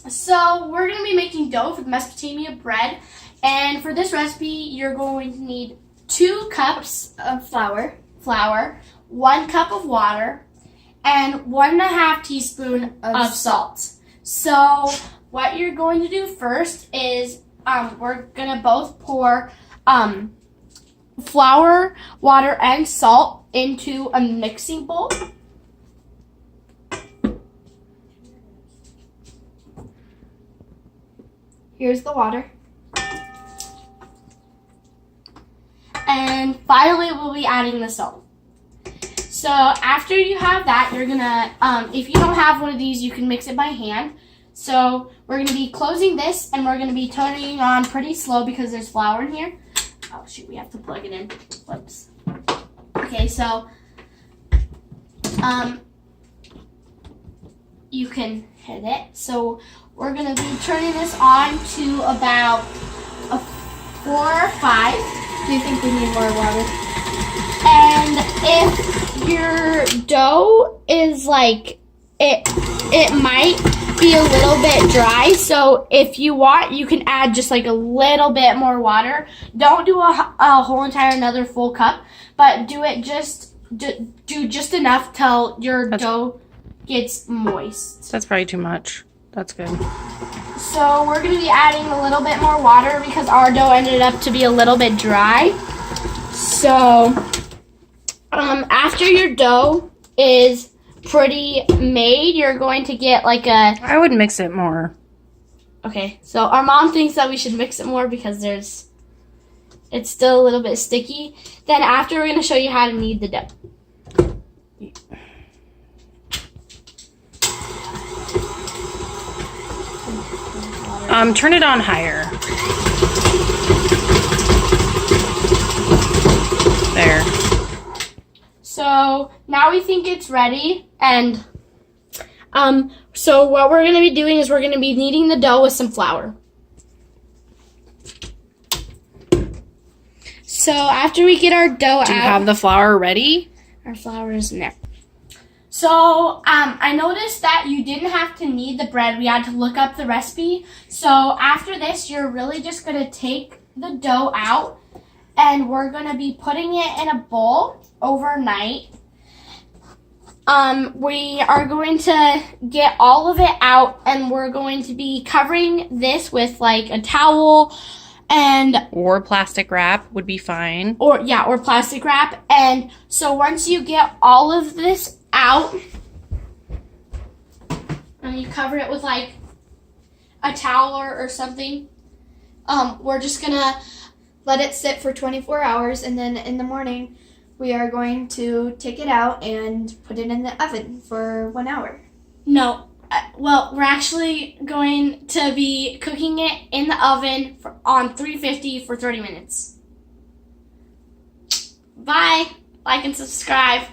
So we're going to be making dough for the Mesopotamia bread. And for this recipe, you're going to need 2 cups of flour, 1 cup of water, and 1.5 teaspoon of salt. So what you're going to do first is we're going to both pour flour, water, and salt into a mixing bowl. Here's the water. And finally, we'll be adding the salt. So after you have that, you're gonna, if you don't have one of these, you can mix it by hand. So we're gonna be closing this, and we're gonna be turning it on pretty slow because there's flour in here. Oh shoot, we have to plug it in. Whoops. Okay, so you can hit it. So we're gonna be turning this on to about a 4 or 5. Do you think we need more water? And if your dough is like, it might be a little bit dry. So if you want, you can add just like a little bit more water. Don't do a whole entire another full cup, but do it do just enough till your dough gets moist. That's probably too much. That's good. So we're going to be adding a little bit more water because our dough ended up to be a little bit dry. So after your dough is pretty made, you're going to get like a... I would mix it more. Okay, so our mom thinks that we should mix it more because it's still a little bit sticky. Then after, we're going to show you how to knead the dough. Turn it on higher. There. So now we think it's ready, and so what we're going to be doing is we're going to be kneading the dough with some flour. So after we get our dough out... Do you have the flour ready? Our flour is in there. So, I noticed that you didn't have to knead the bread. We had to look up the recipe. So, after this, you're really just going to take the dough out, and we're going to be putting it in a bowl overnight. We are going to get all of it out, and we're going to be covering this with, like, a towel, or plastic wrap would be fine. Or plastic wrap. And so, once you get all of this out, and you cover it with like a towel or something, we're just gonna let it sit for 24 hours, and then in the morning we are going to take it out and put it in the oven for 1 hour. No, well, we're actually going to be cooking it in the oven on 350 for 30 minutes. Bye. Like and subscribe.